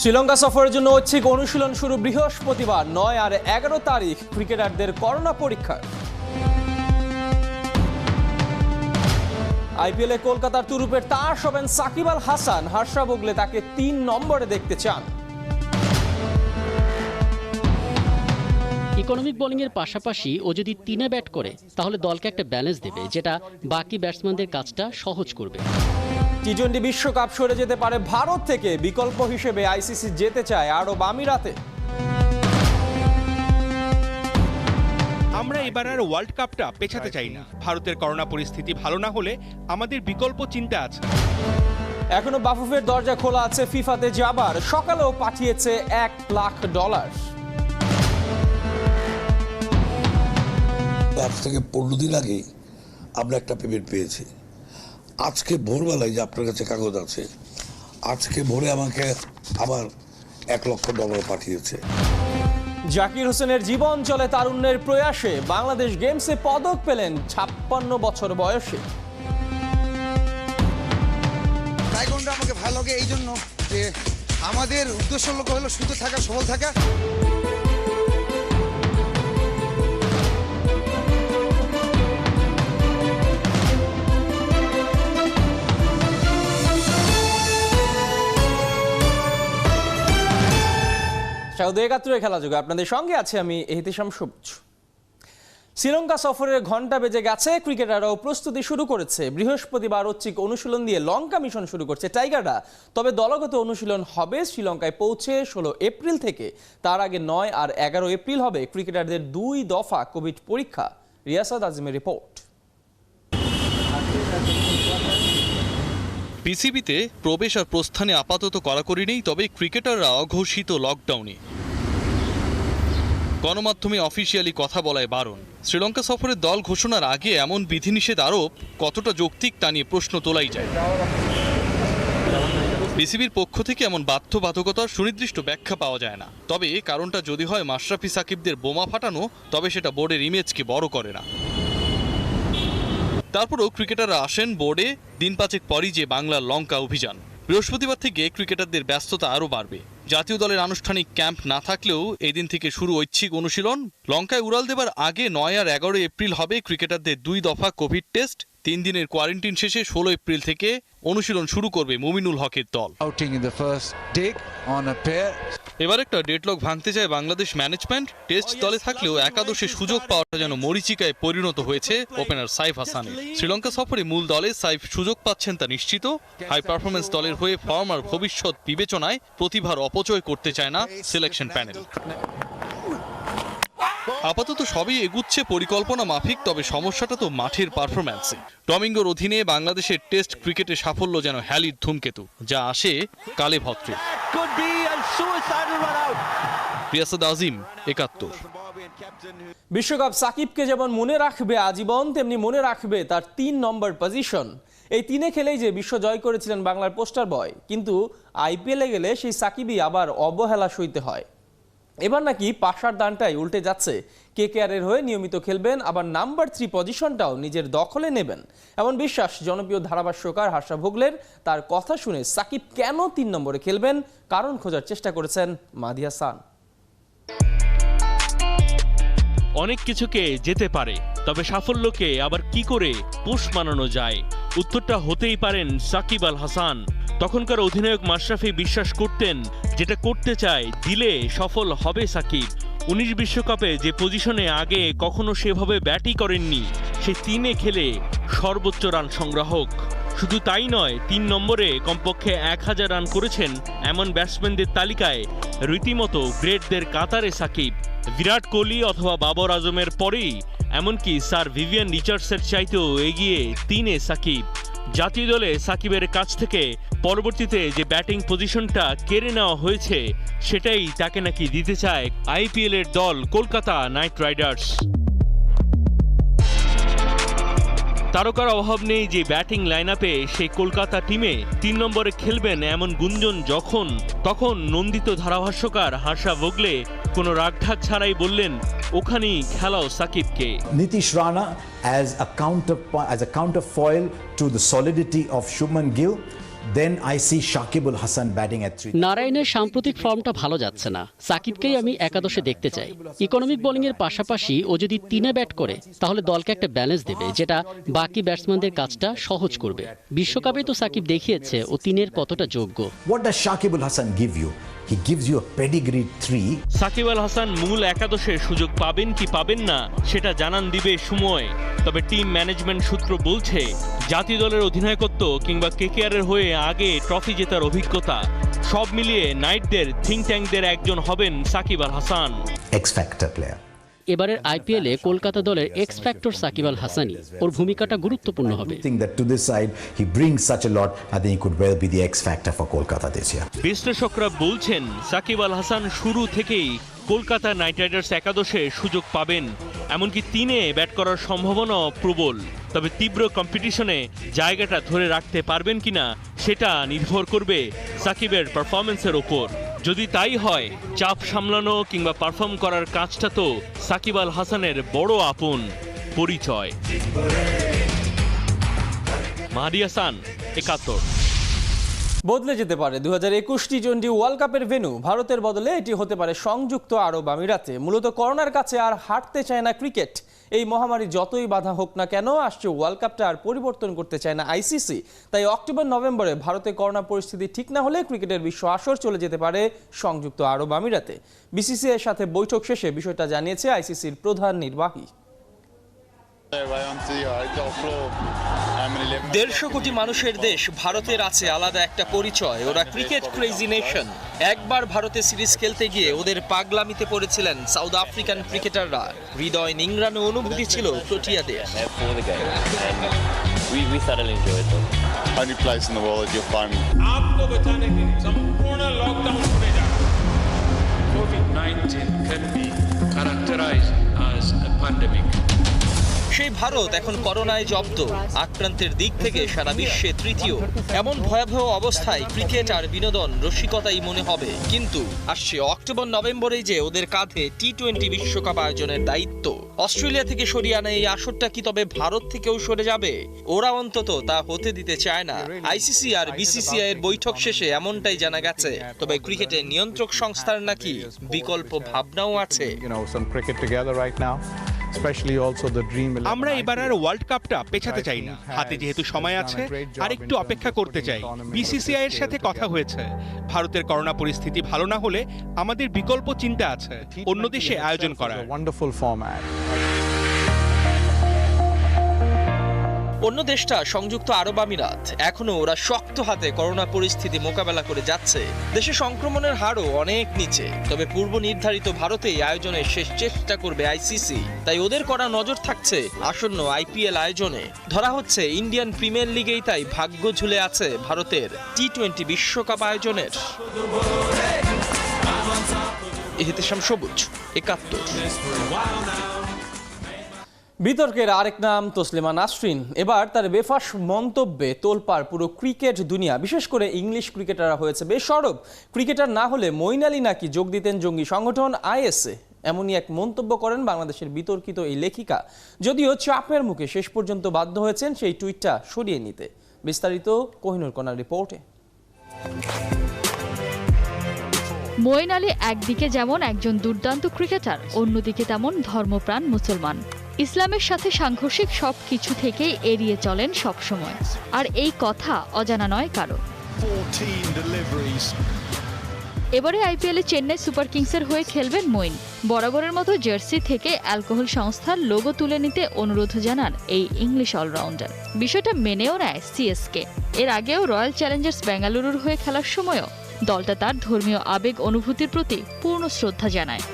শ্রীলঙ্কা সফরের জন্য ঐচ্ছিক অনুশীলন শুরু বৃহস্পতিবার 9 আর 11 তারিখ ক্রিকেটারদের করোনা পরীক্ষা। আইপিএলে কলকাতার তুরুপের তাস হবেন সাকিব আল হাসান। হর্ষা ভোগলে তাকে 3 নম্বরে দেখতে চান। ইকোনমিক বোলিংয়ের পাশাপাশি ও যদি 3-এ ব্যাট করে তাহলে দলকে একটা ব্যালেন্স দেবে, যেটা বাকি ব্যাটসম্যানদের কাজটা সহজ করবে। টি-20 বিশ্বকাপ সরে যেতে পারে ভারত থেকে। বিকল্প হিসেবে আইসিসি যেতে চায় আরব আমিরাতে। আমরা এবার আর ওয়ার্ল্ড কাপটা পেছাতে চাই না। ভারতের করোনা পরিস্থিতি ভালো না হলে আমাদের বিকল্প চিন্তা আছে। এখনো বাফুফের দরজা খোলা আছে ফিফাতে যাবার। সকালেও পাঠিয়েছে $1 লাখ। আজ থেকে 15 দিন আগে আমরা একটা পেমেন্ট পেয়েছি। আজকে ভোরবেলায় যে আপনার কাছে কাগজ আছে, আজকে ভোরে আমাকে আবার $1 লক্ষ পাঠিয়েছে। জাকির হোসেনের জীবন চলে তারুণ্যের প্রয়াসে। বাংলাদেশ গেমসে পদক পেলেন 56 বছর বয়সে। তাইকোন্ডো আমাকে ভালো লাগে এই জন্য যে আমাদের উদ্দেশ্য লক্ষ্য হলো সুস্থ থাকা, সবল থাকা। সাউদি 71 খেলা যুগে আপনাদের সঙ্গে আছে আমি এহতিশাম সবুজ। শ্রীলঙ্কা সফরের ঘণ্টা বেজে গেছে। ক্রিকেটাররাও প্রস্তুতি শুরু করেছে। বৃহস্পতিবার ঐচ্ছিক অনুশীলন দিয়ে লঙ্কা মিশন শুরু করছে টাইগাররা। তবে দলগত অনুশীলন হবে শ্রীলঙ্কায় পৌঁছে 16 এপ্রিল থেকে। তার আগে 9 আর 11 এপ্রিল হবে ক্রিকেটারদের 2 দফা কোভিড পরীক্ষা। রিয়াসাদ আজিমের রিপোর্ট। পিসিবিতে প্রবেশ আর প্রস্থানে আপাতত কড়াকড়ি নেই, তবে ক্রিকেটাররা অঘোষিত লকডাউনে। গণমাধ্যমে অফিসিয়ালি কথা বলায় বারণ। শ্রীলঙ্কা সফরের দল ঘোষণার আগে এমন বিধিনিষেধ আরোপ কতটা যৌক্তিক তা নিয়ে প্রশ্ন তোলাই যায়। পিসিবির পক্ষ থেকে এমন বাধ্যবাধকতার সুনির্দিষ্ট ব্যাখ্যা পাওয়া যায় না। তবে কারণটা যদি হয় মাশরাফি সাকিবদের বোমা ফাটানো, তবে সেটা বোর্ডের ইমেজকে বড় করে না। তারপরও ক্রিকেটাররা আসেন বোর্ডে দিন 5 পরই যে বাংলার লঙ্কা অভিযান। বৃহস্পতিবার থেকে ক্রিকেটারদের ব্যস্ততা আরও বাড়বে। জাতীয় দলের আনুষ্ঠানিক ক্যাম্প না থাকলেও এই দিন থেকে শুরু ঐচ্ছিক অনুশীলন। লঙ্কায় উড়াল দেবার আগে 9 আর 11 এপ্রিল হবে ক্রিকেটারদের 2 দফা কোভিড টেস্ট। 3 দিনের কোয়ারেন্টিন শেষে 16 এপ্রিল থেকে অনুশীলন শুরু করবে মুমিনুল হকের দল। এবার একটা ডেডলক ভাঙতে চায় বাংলাদেশ ম্যানেজমেন্ট। টেস্ট দলে থাকলেও একাদশে সুযোগ পাওয়াটা যেন মরিচিকায় পরিণত হয়েছে ওপেনার সাইফ হাসানের। শ্রীলঙ্কা সফরে মূল দলে সাইফ সুযোগ পাচ্ছেন তা নিশ্চিত। হাই পারফরমেন্স দলের হয়ে ফর্ম আর ভবিষ্যৎ বিবেচনায় প্রতিভার অপচয় করতে চায় না সিলেকশন প্যানেল। আপাতত সবই এগুচ্ছে পরিকল্পনা মাফিক, তবে সমস্যাটা তো মাঠের পারফরম্যান্সে। ডমিঙ্গোর অধীনে বাংলাদেশের টেস্ট ক্রিকেটে সাফল্য যেন হ্যালির ধূমকেতু, যা আসে কালে ভদ্রে। রিয়াসাদ আজিম, 71। বিশ্বকাপ সাকিবকে যেমন মনে রাখবে আজীবন, তেমনি মনে রাখবে তার 3 নম্বর পজিশন। এই 3-এ খেলেই যে বিশ্ব জয় করেছিলেন বাংলার পোস্টার বয়। কিন্তু আইপিএলে গেলে সেই সাকিবই আবার অবহেলা সইতে হয়। এবার নাকি পাশার দানটাই উল্টে যাচ্ছে। কেকেআরের হয়ে নিয়মিত খেলবেন, আবার নাম্বার 3 পজিশনটাও নিজের দখলে নেবেন, এমন বিশ্বাস জনপ্রিয় ধারাভাষ্যকার হর্ষা ভোগলের। তার কথা শুনে সাকিব কেন 3 নম্বরে খেলবেন কারণ খোঁজার চেষ্টা করেছেন মাহদি হাসান। অনেক কিছুকে যেতে পারে, তবে সাফল্যকে আবার কি করে পোষ মানানো যায়? উত্তরটা হতেই পারেন সাকিব আল হাসান। তখনকার অধিনায়ক মাশরাফি বিশ্বাস করতেন, যেটা করতে চায় দিলে সফল হবে সাকিব। 19 বিশ্বকাপে যে পজিশনে আগে কখনো সেভাবে ব্যাটই করেননি, সেই 3-এ খেলে সর্বোচ্চ রান সংগ্রাহক। শুধু তাই নয়, 3 নম্বরে কমপক্ষে 1000 রান করেছেন এমন ব্যাটসম্যানদের তালিকায় রীতিমতো গ্রেটদের কাতারে সাকিব। বিরাট কোহলি অথবা বাবর আজমের পরেই, এমনকি স্যার ভিভিয়ান রিচার্ডসের চাইতেও এগিয়ে 3-এ সাকিব। জাতীয় দলে সাকিবের কাছ থেকে পরবর্তীতে যে ব্যাটিং পজিশনটা কেড়ে নেওয়া হয়েছে, সেটাই তাকে নাকি দিতে চায় আইপিএলের দল কলকাতা নাইট রাইডার্স। তারকার অভাব নেই যে ব্যাটিং লাইনআপে সেই কলকাতা টিমে 3 নম্বরে খেলবেন এমন গুঞ্জন তখন নন্দিত ধারাভাষ্যকার হর্ষা ভোগলে কোনো রাগঢাক ছাড়াই বললেন, ওখানেই খেলাও সাকিবকে। Nitish Rana as a counterfoil to the solidity of Shubman Gill, Then I see Shakib Al Hasan batting at 3. নারায়ণের সাম্প্রতিক ফর্মটা ভালো যাচ্ছে না, সাকিবকেই আমি একাদশে দেখতে চাই। ইকোনমিক বোলিংয়ের পাশাপাশি ও যদি 3-এ ব্যাট করে তাহলে দলকে একটা ব্যালেন্স দেবে, যেটা বাকি ব্যাটসম্যানদের কাজটা সহজ করবে। বিশ্বকাপে তো সাকিব দেখিয়েছে ও 3-এর কতটা যোগ্য। What does Shakib Al Hasan give you? He gives you a pedigree 3. Shakib Al Hasan মূল একাদশে সুযোগ পাবেন কি পাবেন না সেটা জানান দিবে সময়। তবে টিম ম্যানেজমেন্ট সূত্র বলছে, জাতীয় দলের অধিনায়কত্ব কিংবা কেকেআরের হয়ে আগে ট্রফি জেতার অভিজ্ঞতা সব মিলিয়ে নাইটদের থিঙ্ক ট্যাঙ্কদের একজন হবেন Shakib Al Hasan. X factor player. এবারের আইপিএলে কলকাতা দলের এক্স ফ্যাক্টর সাকিব আল হাসানই, ওর ভূমিকাটা গুরুত্বপূর্ণ হবে। I think that to this side he brings such a lot. I think he could well be the X factor for Kolkata this year. বিশ্লেষকরা বলছেন সাকিব আল হাসান শুরু থেকেই কলকাতা নাইট রাইডার্স একাদশে সুযোগ পাবেন, এমনকি 3-এ ব্যাট করার সম্ভাবনাও প্রবল। তবে তীব্র কম্পিটিশনে জায়গাটা ধরে রাখতে পারবেন কিনা সেটা নির্ভর করবে সাকিবের পারফরমেন্সের ওপর। যদি তাই হয়, চাপ সামলানো কিংবা পারফর্ম করার কাজটা তো সাকিব আল হাসানের বড় আপন পরিচয়। মাহাদি হাসান, 71। বদলে যেতে পারে 2021 টি-20 ওয়ার্ল্ড কাপের ভেন্যু। ভারতের বদলে এটি হতে পারে সংযুক্ত আরব আমিরাতে। মূলত করোনার কাছে আর হাঁটতে চায় না ক্রিকেট। এই মহামারী যতই বাধা হোক না কেন, আসছে ওয়ার্ল্ড কাপটা আর পরিবর্তন করতে চায় না আইসিসি। তাই অক্টোবর-নভেম্বরে ভারতে করোনা পরিস্থিতি ঠিক না হলে ক্রিকেটের বিশ্ব আসর চলে যেতে পারে সংযুক্ত আরব আমিরাতে। বিসিসিআই এর সাথে বৈঠক শেষে বিষয়টা জানিয়েছে আইসিসির প্রধান নির্বাহী। 150 কোটি মানুষের দেশ ভারতের আছে আলাদা একটা পরিচয়। ওরা ক্রিকেট ক্রেজি নেশন। একবার ভারতে সিরিজ খেলতে গিয়ে ওদের পাগলামিতে পড়েছিলেন সাউথ আফ্রিকান ক্রিকেটাররা। হৃদয় নিংড়ানো অনুভূতি ছিল প্রোটিয়াদের। Only place in the world that you'll find. आपको बचाने के लिए संपूर्ण लॉकडाउन होने जा रहा है। COVID-19 can be characterized as a pandemic. সেই ভারত এখন করোনায় জব্দ, আক্রান্তের দিক থেকে সারা বিশ্বে তৃতীয়। এমন ভয়াবহ অবস্থায় ক্রিকেট আর বিনোদন রসিকতাই মনে হবে। কিন্তু আসছে অক্টোবর-নভেম্বরেই যে ওদের কাঁধে টি-20 বিশ্বকাপ আয়োজনের দায়িত্ব। অস্ট্রেলিয়া থেকে সরিয়ে আনা এই আসরটা কি তবে ভারত থেকেও সরে যাবে? ওরা অন্তত তা হতে দিতে চায় না। আইসিসি আর বিসিসিআই এর বৈঠক শেষে এমনটাই জানা গেছে। তবে ক্রিকেটের নিয়ন্ত্রক সংস্থার নাকি বিকল্প ভাবনাও আছে। আমরা এবার আর ওয়ার্ল্ড কাপটা পেছাতে চাই না। হাতে যেহেতু সময় আছে, আর একটু অপেক্ষা করতে চাই। বিসিসিআই এর সাথে কথা হয়েছে। ভারতের করোনা পরিস্থিতি ভালো না হলে আমাদের বিকল্প চিন্তা আছে অন্য দেশে আয়োজন করার। অন্য দেশটা সংযুক্ত আরব আমিরাত। এখনো ওরা শক্ত হাতে করোনা পরিস্থিতি মোকাবেলা করে যাচ্ছে। দেশে সংক্রমণের হারও অনেক নিচে। তবে পূর্ব নির্ধারিত ভারতেই আয়োজনের শেষ চেষ্টা করবে আইসিসি। তাই ওদের কড়া নজর থাকছে আসন্ন আইপিএল আয়োজনে। ধরা হচ্ছে ইন্ডিয়ান প্রিমিয়ার লিগেই তাই ভাগ্য ঝুলে আছে ভারতের টি-20 বিশ্বকাপ আয়োজনের। ইহতেশাম সবুজ, 71। বিতর্কের আরেক নাম তসলিমা নাসরিন। এবার তার বেফাঁস মন্তব্যে তোলপাড় পুরো ক্রিকেট দুনিয়া, বিশেষ করে ইংলিশ ক্রিকেটাররা হয়েছে বেসরব। ক্রিকেটার না হলে মঈন আলী নাকি যোগ দিতেন জঙ্গি সংগঠন আইএসএ। এমনই এক মন্তব্য করেন বাংলাদেশের বিতর্কিত এই লেখিকা। যদিও চাপের মুখে শেষ পর্যন্ত বাধ্য হয়েছেন সেই টুইটটা সরিয়ে নিতে। বিস্তারিত কোহিনুর কণার রিপোর্টে। মঈন আলী একদিকে যেমন একজন দুর্দান্ত ক্রিকেটার, অন্যদিকে তেমন ধর্মপ্রাণ মুসলমান। ইসলামের সাথে সাংঘর্ষিক সব কিছু থেকেই এড়িয়ে চলেন সবসময়। আর এই কথা অজানা নয় কারো। এবারে আইপিএলে চেন্নাই সুপার কিংসের হয়ে খেলবেন মঈন। বরাবরের মতো জার্সি থেকে অ্যালকোহল সংস্থার লোগো তুলে নিতে অনুরোধ জানান এই ইংলিশ অলরাউন্ডার। বিষয়টা মেনেও নেয় সিএসকে। এর আগেও রয়্যাল চ্যালেঞ্জার্স বেঙ্গালুরুর হয়ে খেলার সময়ও দলটা তার ধর্মীয় আবেগ অনুভূতির প্রতি পূর্ণ শ্রদ্ধা জানায়।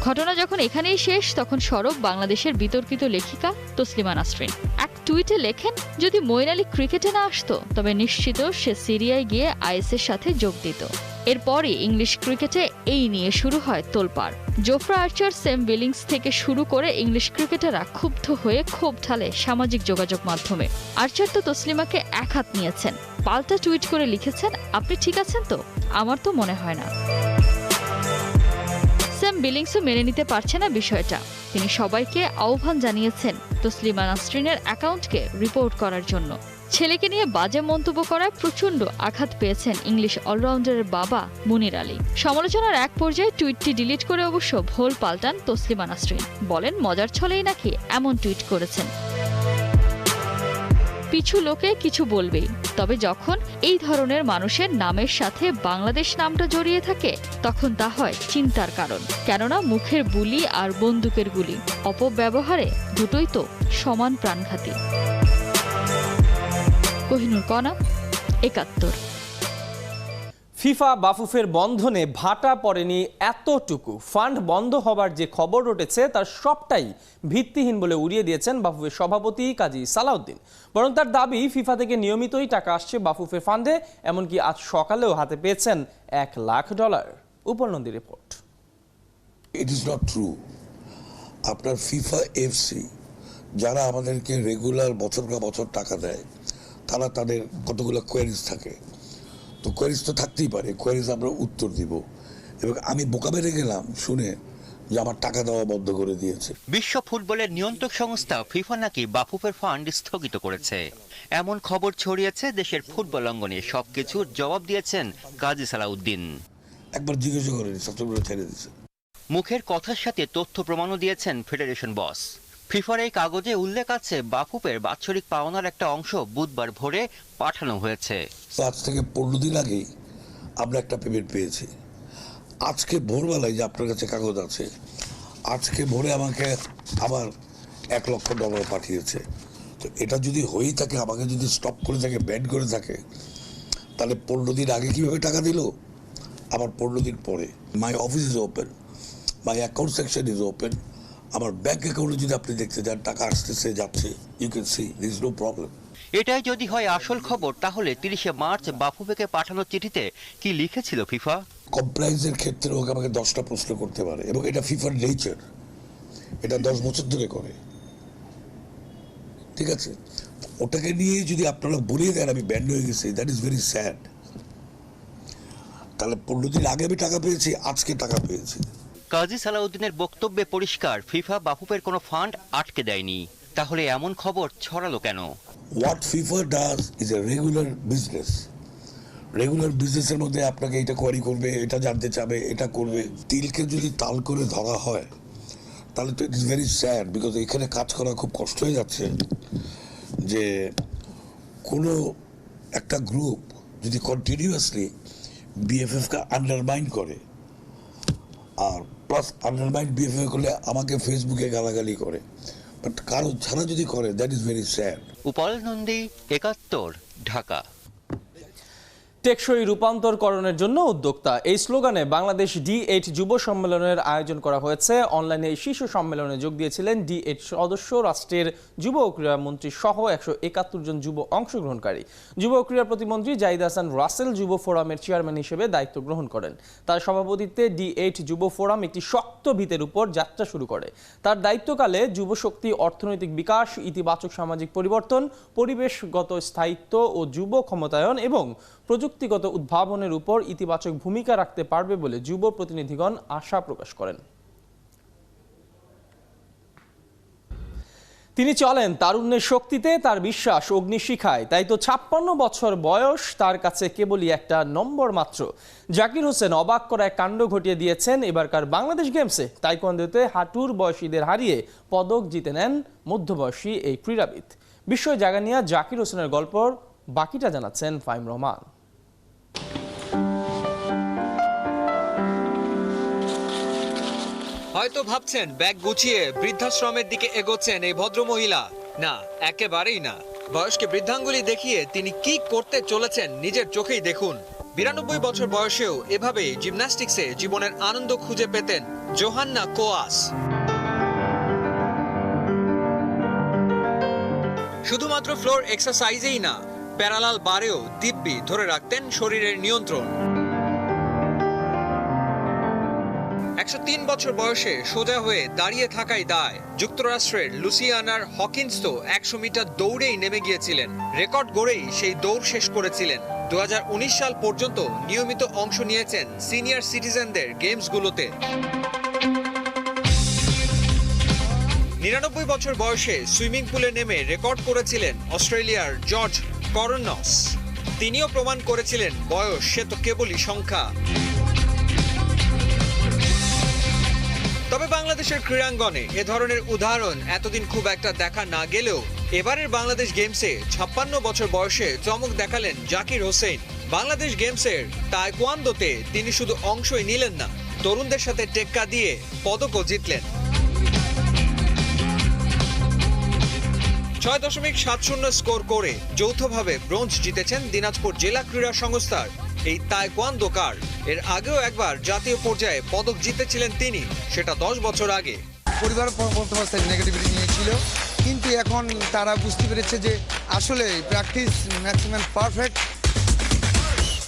ঘটনা যখন এখানেই শেষ, তখন সরব বাংলাদেশের বিতর্কিত লেখিকা তসলিমা নাসরিন। এক টুইটে লেখেন, যদি মঈন আলী ক্রিকেটে না আসতো তবে নিশ্চিত সে সিরিয়ায় গিয়ে আইএসের সাথে যোগ দিত। এরপরই ইংলিশ ক্রিকেটে এই নিয়ে শুরু হয় তোলপাড়। জোফ্রা আর্চার, সেম বিলিংস থেকে শুরু করে ইংলিশ ক্রিকেটাররা ক্ষুব্ধ হয়ে ক্ষোভ ঢালে সামাজিক যোগাযোগ মাধ্যমে। আর্চার তো তসলিমাকে এক হাত নিয়েছেন, পাল্টা টুইট করে লিখেছেন, আপনি ঠিক আছেন তো? আমার তো মনে হয় না। সেম বিলিংসও মেনে নিতে পারছে না বিষয়টা। তিনি সবাইকে আহ্বান জানিয়েছেন তসলিমা নাসরিনের অ্যাকাউন্টকে রিপোর্ট করার জন্য। ছেলেকে নিয়ে বাজে মন্তব্য করায় প্রচণ্ড আঘাত পেয়েছেন ইংলিশ অলরাউন্ডারের বাবা মুনির আলী। সমালোচনার এক পর্যায়ে টুইটটি ডিলিট করে অবশ্য ভোল পাল্টান তসলিমা নাসরিন। বলেন মজার ছলেই নাকি এমন টুইট করেছেন। পিছু লোকে কিছু বলবেই, তবে যখন এই ধরনের মানুষের নামের সাথে বাংলাদেশ নামটা জড়িয়ে থাকে তখন তা হয় চিন্তার কারণ। কেননা মুখের বুলি আর বন্দুকের গুলি অপব্যবহারে দুটোই তো সমান প্রাণঘাতী। কোহিনুর কণা, ৭১। ফিফা বাফুফের বন্ধনে ভাটা পড়েনি এতটুকু। ফান্ড বন্ধ হবার যে খবর উঠেছে তার সবটাই ভিত্তিহীন বলে উড়িয়ে দিয়েছেন বাফুফের সভাপতি কাজী সালাউদ্দিন। বরং তার দাবি ফিফা থেকে নিয়মিতই টাকা আসছে বাফুফের ফান্ডে, এমনকি আজ সকালেও হাতে পেয়েছেন $1 লাখ। উপলব্ধি report. It is not true. আপনার ফিফা এফসি যারা আমাদেরকে রেগুলার বছর পর বছর টাকা দেয় তারা তাদের কতগুলো কোয়ারিজ থাকে, তো কোয়ারিজ তো থাকতেই পারে, কোয়ারিজ আমরা উত্তর দিব। এবং আমি বোকা বেড়ে গেলাম শুনে যে আমার টাকা দেওয়া বন্ধ করে দিয়েছে। বিশ্ব ফুটবলের নিয়ন্ত্রক সংস্থা ফিফা নাকি বাফুফের ফান্ড স্থগিত করেছে এমন খবর ছড়িয়েছে দেশের ফুটবল অঙ্গনে। সবকিছুর জবাব দিয়েছেন কাজী সালাউদ্দিন। একবার জিজ্ঞাসা করেনি, সবচেয়ে ছেড়ে দিয়েছে। মুখের কথার সাথে তথ্য প্রমাণও দিয়েছেন ফেডারেশন বস। ফিফার এই কাগজে উল্লেখ আছে বাফুফের বাৎসরিক পাওনার একটা অংশ বুধবার ভোরে পাঠানো হয়েছে। আজ থেকে 15 দিন আগেই আমরা একটা পেমেন্ট পেয়েছি। আজকে ভোরবেলায় যে আপনার কাছে কাগজ আছে, আজকে ভোরে আমাকে আবার $1 লক্ষ পাঠিয়েছে। তো এটা যদি হয়েই থাকে, আমাকে যদি স্টপ করে থাকে, ব্যান করে থাকে, তাহলে 15 দিন আগে কিভাবে টাকা দিল, আবার 15 দিন পরে। My office is open, my account section is open. আমার ব্যাংক অ্যাকাউন্টে যদি আপনি দেখতে চান টাকা আসতেছে যাচ্ছে, you can see there is no problem. এটাই যদি হয় আসল খবর, তাহলে 30 মার্চ বাফুফেকে পাঠানো চিঠিতে কি লিখেছিল ফিফা? কমপ্লায়েন্সের ক্ষেত্রে ওকে আমাকে 10টা প্রশ্ন করতে পারে, এবং এটা ফিফার নেচার, এটা 10 বছর ধরে করে। ঠিক আছে, ওটাকে নিয়ে যদি আপনারা বলিয়ে দেন আমি ব্যান্ড হয়ে গেছি, দ্যাট ইজ ভেরি স্যাড। তাহলে 15 দিন আগে আমি টাকা পেয়েছি, আজকে টাকা পেয়েছি। কাজী সালাউদ্দিনের বক্তব্যে পরিষ্কার, ফিফা বাফুফের কোনো ফান্ড আটকে দেয়নি। তাহলে এমন খবর ছড়ালো কেন? What FIFA does is a regular business. Regular বিজনেসের মধ্যে আপনাকে এটা কোয়ারি করবে, এটা জানতে চাবে, এটা করবে। তিলকে যদি তাল করে ধরা হয় তাহলে তো it is very sad, because এখানে কাজ করা খুব কষ্ট হয়ে যাচ্ছে। যে কোনো একটা গ্রুপ যদি কন্টিনিউয়াসলি বিএফএফকে আন্ডারমাইন করে, আর প্লাস আন্ডারমাইন বিএফএফ করলে আমাকে ফেসবুকে গালাগালি করে, বাট কারো ছাড়া যদি করে, that is very sad. Upal Nandi, ৭১, Dhaka. টেকসই রূপান্তরকরণের জন্য উদ্যোক্তা, এই স্লোগানে বাংলাদেশ D8 যুব সম্মেলনের আয়োজন করা হয়েছে। অনলাইনে এই শীর্ষ সম্মেলনে যোগ দিয়েছিলেন D8 সদস্য রাষ্ট্রের যুব ও ক্রীড়া মন্ত্রী সহ 171 জন যুব অংশগ্রহণকারী। যুব ও ক্রীড়া প্রতিমন্ত্রী জাহিদ হাসান রাসেল যুব ফোরামের চেয়ারম্যান হিসেবে দায়িত্ব গ্রহণ করেন। তার সভাপতিত্বে D8 যুব ফোরাম একটি শক্ত ভিতের উপর যাত্রা শুরু করে। তার দায়িত্বকালে যুবশক্তি, অর্থনৈতিক বিকাশ, ইতিবাচক সামাজিক পরিবর্তন, পরিবেশগত স্থায়িত্ব ও যুব ক্ষমতায়ন এবং প্রযুক্তিগত উদ্ভাবনের উপর ইতিবাচক ভূমিকা রাখতে পারবে বলে যুব প্রতিনিধিগণ আশা প্রকাশ করেন। তিনি চলেন তারুণ্যের শক্তিতে, তার বিশ্বাস অগ্নিশিখায়। তাই তো 56 বছর বয়স তার কাছে কেবলই একটা নম্বর মাত্র। জাকির হোসেন অবাক করা এক কাণ্ড ঘটিয়ে দিয়েছেন এবারকার বাংলাদেশ গেমসে। তাইকোয়ান্দোতে হাঁটুর বয়সীদের হারিয়ে পদক জিতে নেন মধ্যবয়সী এই ক্রীড়াবিদ। বিস্ময় জায়গা নিয়ে জাকির হোসেনের গল্পর বাকিটা জানাচ্ছেন ফাহিম রহমান। হয়তো ভাবছেন ব্যাগ গুছিয়ে বৃদ্ধাশ্রমের দিকে এগোচ্ছেন এই ভদ্রমহিলা। না, একেবারেই না। বয়সকে বৃদ্ধাঙ্গুলি দেখিয়ে তিনি কি করতে চলেছেন নিজের চোখেই দেখুন। 92 বছর বয়সেও এভাবেই জিমন্যাস্টিক্সে জীবনের আনন্দ খুঁজে পেতেন জোহান্না কোয়াস। শুধুমাত্র ফ্লোর এক্সারসাইজেই না, প্যারালাল বারেও দিব্যি ধরে রাখতেন শরীরের নিয়ন্ত্রণ। 103 বছর বয়সে সোজা হয়ে দাঁড়িয়ে থাকাই দায়। যুক্তরাষ্ট্রের লুসিয়ানার হকিন্স তো 100 মিটার দৌড়েই নেমে গিয়েছিলেন। রেকর্ড গড়েই সেই দৌড় শেষ করেছিলেন। 2019 সাল পর্যন্ত নিয়মিত অংশ নিয়েছেন সিনিয়র সিটিজেনদের গেমসগুলোতে। 99 বছর বয়সে সুইমিং পুলে নেমে রেকর্ড করেছিলেন অস্ট্রেলিয়ার জর্জ করনস। তিনিও প্রমাণ করেছিলেন বয়স সে তো কেবলই সংখ্যা। তবে বাংলাদেশের ক্রীড়াঙ্গনে এ ধরনের উদাহরণ এতদিন খুব একটা দেখা না গেলেও এবারের বাংলাদেশ গেমসে 56 বছর বয়সে চমক দেখালেন জাকির হোসেন। বাংলাদেশ গেমসের তায়কোয়ান্দোতে তিনি শুধু অংশই নিলেন না, তরুণদের সাথে টেক্কা দিয়ে পদকও জিতলেন। 6.70 স্কোর করে যৌথভাবে ব্রোঞ্জ জিতেছেন দিনাজপুর জেলা ক্রীড়া সংস্থার এই তায়কোয়ান্দোকার। এর আগেও একবার জাতীয় পর্যায়ে পদক জিতেছিলেন তিনি, সেটা 10 বছর আগে। পরিবার প্রথমাবস্থায় নেগেটিভিটি নিয়েছিল, কিন্তু এখন তারা বুঝতে পেরেছে যে আসলে প্র্যাকটিস ম্যাক্সিমাম পারফেক্ট।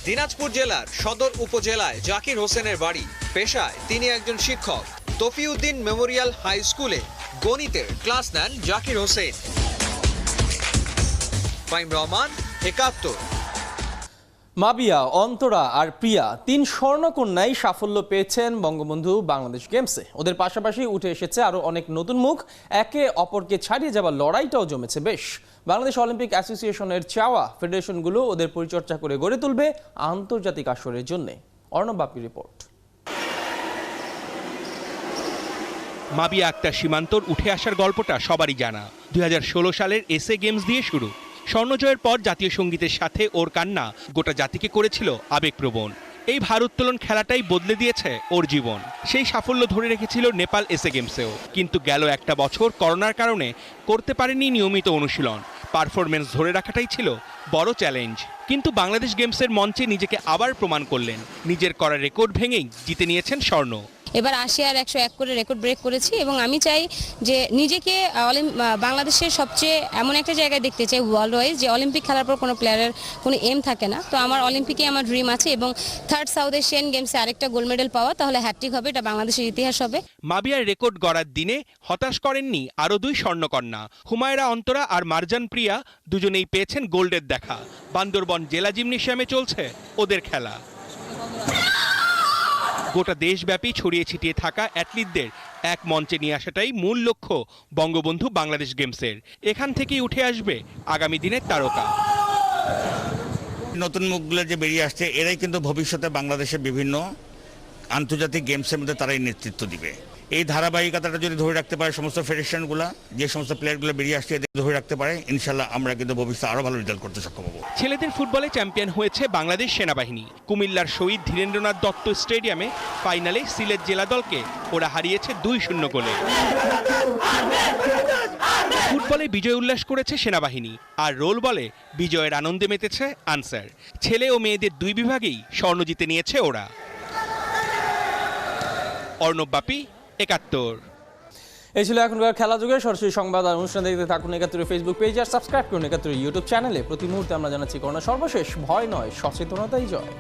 দিনাজপুর জেলার সদর উপজেলায় জাকির হোসেনের বাড়ি। পেশায় তিনি একজন শিক্ষক। তফিউদ্দিন মেমোরিয়াল হাই স্কুলে গণিতের ক্লাস নেন জাকির হোসেন। ফাইম রহমান, 71। মাবিয়া, অন্তরা আর প্রিয়া 3 স্বর্ণকন্যাই সাফল্য পেয়েছেন বঙ্গবন্ধু বাংলাদেশ গেমসে। ওদের পাশাপাশি উঠে এসেছে আরও অনেক নতুন মুখ। একে অপরকে ছাড়িয়ে যাওয়ার লড়াইটাও জমেছে বেশ। বাংলাদেশ অলিম্পিক অ্যাসোসিয়েশনের চাওয়া ফেডারেশনগুলো ওদের পরিচর্যা করে গড়ে তুলবে আন্তর্জাতিক আসরের জন্য। অর্ণব বাপির রিপোর্ট। মাবিয়া আক্তার সীমান্তর উঠে আসার গল্পটা সবারই জানা। 2016 সালের এসএ গেমস দিয়ে শুরু। স্বর্ণজয়ের পর জাতীয় সঙ্গীতের সাথে ওর কান্না গোটা জাতিকে করেছিল আবেগপ্রবণ। এই ভারোত্তোলন খেলাটাই বদলে দিয়েছে ওর জীবন। সেই সাফল্য ধরে রেখেছিল নেপাল এসএ গেমসেও, কিন্তু গেল একটা বছর করোনার কারণে করতে পারেনি নিয়মিত অনুশীলন। পারফরমেন্স ধরে রাখাটাই ছিল বড় চ্যালেঞ্জ। কিন্তু বাংলাদেশ গেমসের মঞ্চে নিজেকে আবার প্রমাণ করলেন। নিজের করা রেকর্ড ভেঙেই জিতে নিয়েছেন স্বর্ণ। এবার 80 আর 101 করে রেকর্ড ব্রেক করেছি এবং আমি চাই যে নিজেকে বাংলাদেশের সবচেয়ে এমন একটা জায়গায় দেখতে চাই ওয়ার্ল্ড ওয়াইজ, যে অলিম্পিক খেলার পর কোনো প্লেয়ারের কোনো এম থাকে না। তো আমার অলিম্পিকে আমার ড্রিম আছে এবং 3rd সাউথ এশিয়ান গেমসে আরেকটা গোল্ড মেডেল পাওয়া, তাহলে হ্যাট্রিক হবে, এটা বাংলাদেশের ইতিহাস হবে। মাবিয়ার রেকর্ড গড়ার দিনে হতাশ করেননি আরও 2 স্বর্ণকন্যা। হুমায়রা অন্তরা আর মারজান প্রিয়া দুজনেই পেয়েছেন গোল্ডের দেখা। বান্দরবন জেলা জিমনেশিয়ামে চলছে ওদের খেলা। গোটা দেশব্যাপী ছড়িয়ে ছিটিয়ে থাকা অ্যাথলিটদের এক মঞ্চে নিয়ে আসাটাই মূল লক্ষ্য বঙ্গবন্ধু বাংলাদেশ গেমসের। এখান থেকেই উঠে আসবে আগামী দিনের তারকা। নতুন মুখগুলো যে বেরিয়ে আসছে, এরাই কিন্তু ভবিষ্যতে বাংলাদেশের বিভিন্ন আন্তর্জাতিক গেমসের মধ্যে তারাই নেতৃত্ব দিবে। এই ধারাবাহিকতাটা যদি ধরে রাখতে পারে সমস্ত ফেডারেশনগুলো, যে সমস্ত প্লেয়ারগুলো বেরিয়ে আসছে এদের ধরে রাখতে পারে, ইনশাল্লাহ আমরা কিন্তু ভবিষ্যতে আরও ভালো রেজাল্ট করতে সক্ষম হব। ছেলেদের ফুটবলে চ্যাম্পিয়ন হয়েছে বাংলাদেশ সেনাবাহিনী। কুমিল্লার শহীদ ধীরেন্দ্রনাথ দত্ত স্টেডিয়ামে ফাইনালে সিলেট জেলা দলকে ওরা হারিয়েছে 2-0 গোলে। ফুটবলে বিজয় উল্লাস করেছে সেনাবাহিনী, আর রোল বলে বিজয়ের আনন্দে মেতেছে আনসার। ছেলে ও মেয়েদের 2 বিভাগেই স্বর্ণ জিতে নিয়েছে ওরা। অর্ণব বাপি, 71। এই ছিল এখনকার খেলা যুগের সরাসরি সংবাদ আর অনুষ্ঠান দেখতে থাকুন 71 ফেসবুক পেজ আর সাবস্ক্রাইব করুন 71 ইউটিউব চ্যানেলে। প্রতি মুহূর্তে আমরা জানাচ্ছি করোনা সর্বশেষ। ভয় নয়, সচেতনতাই জয়।